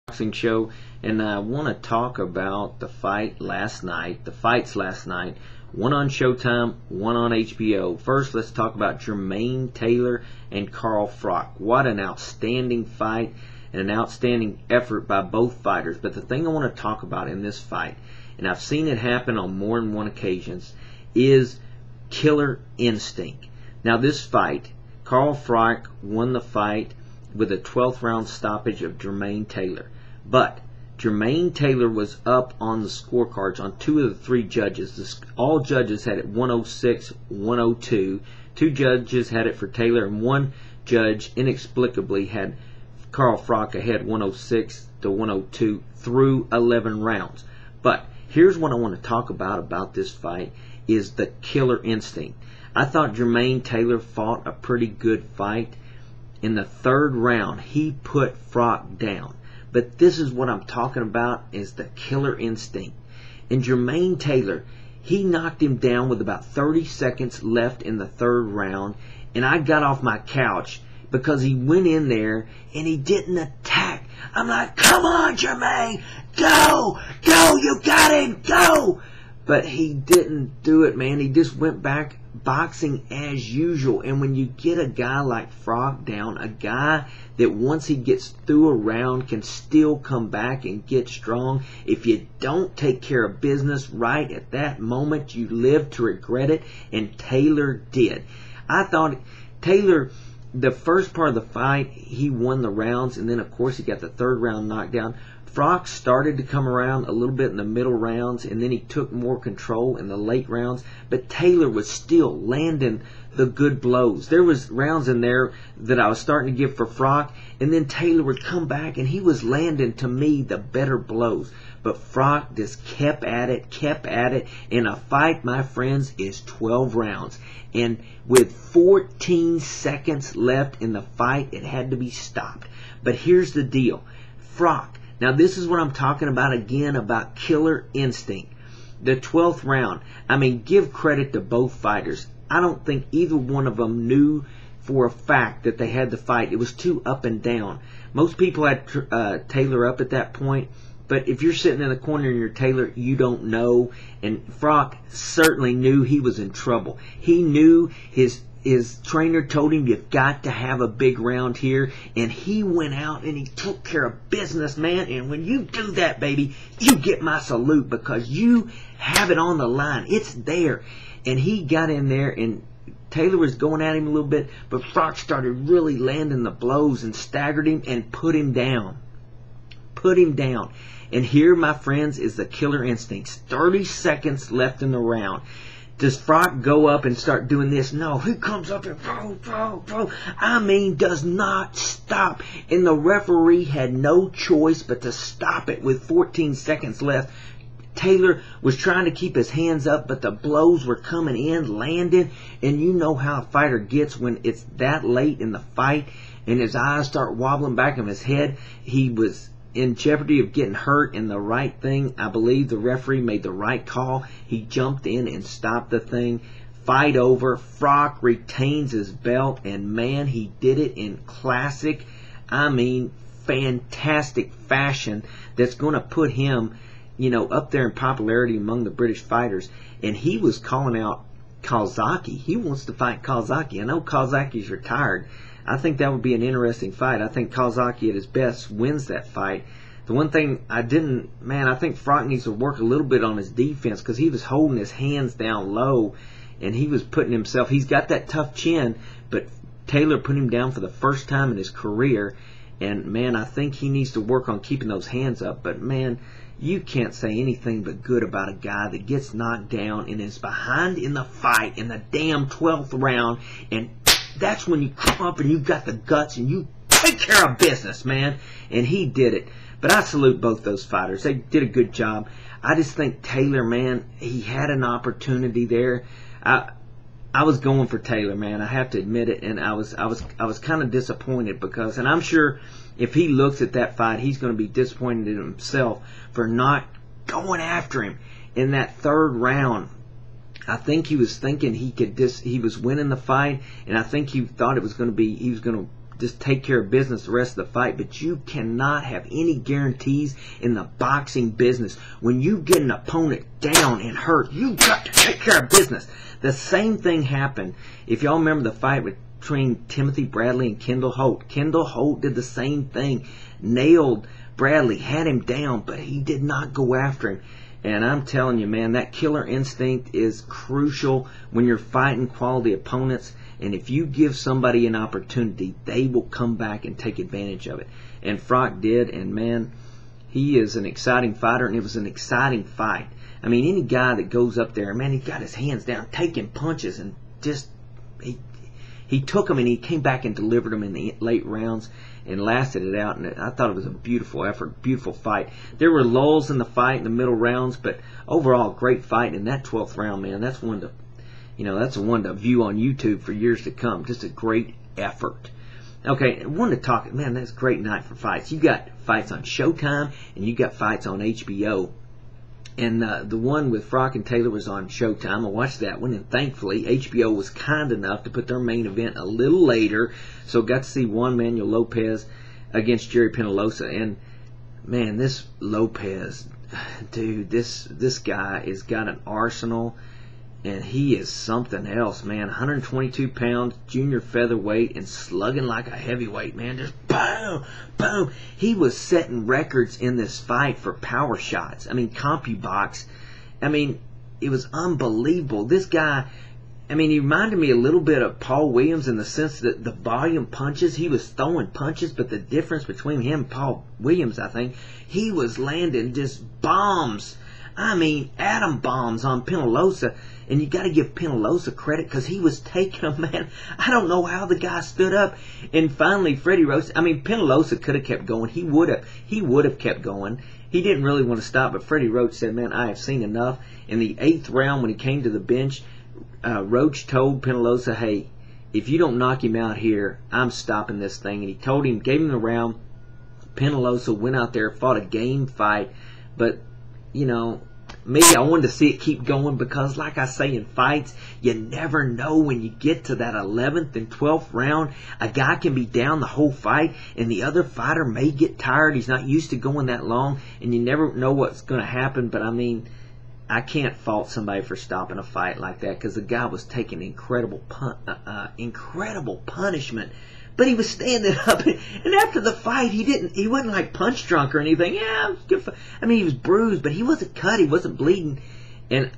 boxing show, and I want to talk about the fights last night, one on Showtime, one on HBO. First, let's talk about Jermaine Taylor and Carl Froch. What an outstanding fight and an outstanding effort by both fighters. But the thing I want to talk about in this fight, and I've seen it happen on more than one occasions, is killer instinct. Now this fight, Carl Froch won the fight with a 12th round stoppage of Jermaine Taylor. But Jermaine Taylor was up on the scorecards on two of the three judges. All judges had it 106, 102. Two judges had it for Taylor, and one judge inexplicably had Carl Froch ahead 106 to 102 through 11 rounds. But here's what I want to talk about this fight is the killer instinct. I thought Jermaine Taylor fought a pretty good fight. In the third round, he put Froch down. But this is what I'm talking about, is the killer instinct. And Jermaine Taylor, he knocked him down with about 30 seconds left in the third round. And I got off my couch because he went in there and he didn't attack. I'm like, come on, Jermaine, go, you got him, go. But he didn't do it, man. He just went back boxing as usual. And when you get a guy like Froch down, a guy that once he gets through a round can still come back and get strong, if you don't take care of business right at that moment, you live to regret it. And Taylor did. I thought Taylor, the first part of the fight, he won the rounds, and then of course he got the third round knockdown. Froch started to come around a little bit in the middle rounds, and then he took more control in the late rounds. But Taylor was still landing the good blows. There was rounds in there that I was starting to give for Froch, and then Taylor would come back, and he was landing, to me, the better blows. But Froch just kept at it, and a fight, my friends, is 12 rounds. And with 14 seconds left in the fight, it had to be stopped. But here's the deal. Froch, now this is what I'm talking about again, about killer instinct. The 12th round, I mean, give credit to both fighters. I don't think either one of them knew for a fact that they had the fight. It was too up and down. Most people had Taylor up at that point. But if you're sitting in the corner and you're Taylor, you don't know. And Froch certainly knew he was in trouble. He knew his trainer told him, you've got to have a big round here. And he went out and he took care of business, man. And when you do that, baby, you get my salute, because you have it on the line. It's there. And he got in there, and Taylor was going at him a little bit, but Froch started really landing the blows and staggered him and put him down. And here, my friends, is the killer instincts. 30 seconds left in the round. Does Froch go up and start doing this? No, he comes up and throw. I mean, does not stop. And the referee had no choice but to stop it with 14 seconds left. Taylor was trying to keep his hands up, but the blows were coming in, landing. And you know how a fighter gets when it's that late in the fight and his eyes start wobbling back in his head. He was in jeopardy of getting hurt, and the right thing, I believe the referee made the right call. He jumped in and stopped the thing. Fight over. Froch retains his belt, and man, he did it in classic, I mean, fantastic fashion that's going to put him, you know, up there in popularity among the British fighters. And he was calling out Calzaghe. He wants to fight Calzaghe. I know Calzaghe's retired. I think that would be an interesting fight. I think Calzaghe at his best wins that fight. The one thing I think Froch needs to work a little bit on his defense, because he was holding his hands down low and he was putting himself, he's got that tough chin, but Taylor put him down for the first time in his career. And man, I think he needs to work on keeping those hands up. But man, you can't say anything but good about a guy that gets knocked down and is behind in the fight in the damn 12th round, and that's when you come up and you got the guts and you take care of business, man. And he did it. But I salute both those fighters. They did a good job. I just think Taylor, man, he had an opportunity there. I was going for Taylor, man. I have to admit it, and I was kind of disappointed, because, and I'm sure if he looks at that fight, he's going to be disappointed in himself for not going after him in that third round. I think he was thinking he was winning the fight, and I think he thought it was going to be, he was going to just take care of business the rest of the fight. But you cannot have any guarantees in the boxing business. When you get an opponent down and hurt, you got to take care of business. The same thing happened, if y'all remember the fight between Timothy Bradley and Kendall Holt. Kendall Holt did the same thing. Nailed Bradley, had him down, but he did not go after him. And I'm telling you, man, that killer instinct is crucial when you're fighting quality opponents. And if you give somebody an opportunity, they will come back and take advantage of it. And Froch did, and man, he is an exciting fighter, and it was an exciting fight. I mean, any guy that goes up there, man, he got his hands down, taking punches, and just, he took them, and he came back and delivered them in the late rounds and lasted it out. And I thought it was a beautiful effort, beautiful fight. There were lulls in the fight in the middle rounds, but overall, great fight. In that 12th round, man, that's one to, that's one to view on YouTube for years to come. Just a great effort. Okay, I wanted to talk, man, that's a great night for fights. You got fights on Showtime, and you got fights on HBO. And the one with Froch and Taylor was on Showtime. I watched that one, and thankfully HBO was kind enough to put their main event a little later, so got to see Juan Manuel Lopez against Gerry Penalosa. And man, this Lopez, dude, this guy has got an arsenal, and he is something else, man. 122 pounds, junior featherweight, and slugging like a heavyweight, man. Just boom, boom. He was setting records in this fight for power shots. I mean, CompuBox. I mean, it was unbelievable. This guy, I mean, he reminded me a little bit of Paul Williams in the sense that the volume punches, he was throwing punches, but the difference between him and Paul Williams, I think, he was landing just bombs. I mean, atom bombs on Penalosa. And you got to give Penalosa credit because he was taking them, man. I don't know how the guy stood up. And finally, Freddie Roach, I mean, Penalosa could have kept going. He would have kept going. He didn't really want to stop, but Freddie Roach said, man, I have seen enough. In the 8th round, when he came to the bench, Roach told Penalosa, hey, if you don't knock him out here, I'm stopping this thing. And he told him, gave him the round. Penalosa went out there, fought a game fight. But, maybe I wanted to see it keep going because, like I say in fights, you never know when you get to that 11th and 12th round. A guy can be down the whole fight, and the other fighter may get tired. He's not used to going that long, and you never know what's going to happen. But, I mean, I can't fault somebody for stopping a fight like that because the guy was taking incredible punishment. But he was standing up, and after the fight, he wasn't like punch drunk or anything. Yeah, it was good. I mean, he was bruised, but he wasn't cut. He wasn't bleeding. And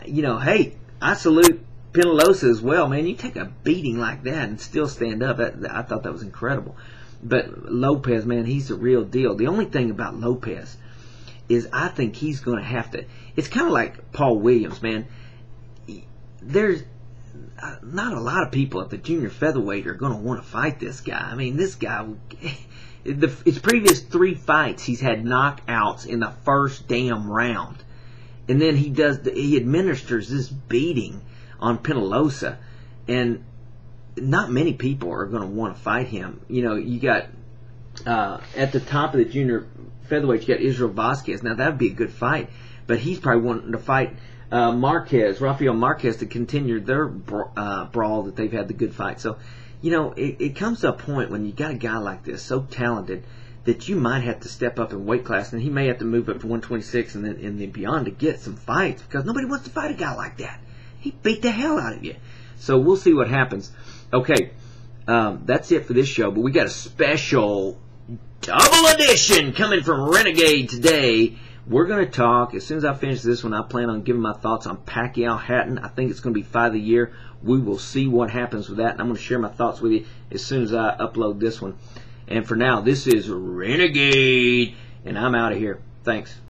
hey, I salute Penalosa as well, man. You take a beating like that and still stand up. I thought that was incredible. But Lopez, man, he's the real deal. The only thing about Lopez is I think he's going to have to. It's kind of like Paul Williams, man. There's not a lot of people at the junior featherweight are going to want to fight this guy. I mean, this guy, his previous 3 fights, he's had knockouts in the first damn round. And then he administers this beating on Penalosa. And not many people are going to want to fight him. You got, at the top of the junior featherweight, you got Israel Vasquez. Now, that would be a good fight. But he's probably wanting to fight Rafael Marquez to continue their brawl that they've had the good fight. So, it comes to a point when you got a guy like this, so talented, that you might have to step up in weight class, and he may have to move up to 126 and then beyond to get some fights because nobody wants to fight a guy like that. He beat the hell out of you. So we'll see what happens. Okay, that's it for this show, but we got a special double edition coming from Renegade today. We're going to talk, as soon as I finish this one, I plan on giving my thoughts on Pacquiao Hatton. I think it's going to be fight of the year. We will see what happens with that, and I'm going to share my thoughts with you as soon as I upload this one. And for now, this is Renegade, and I'm out of here. Thanks.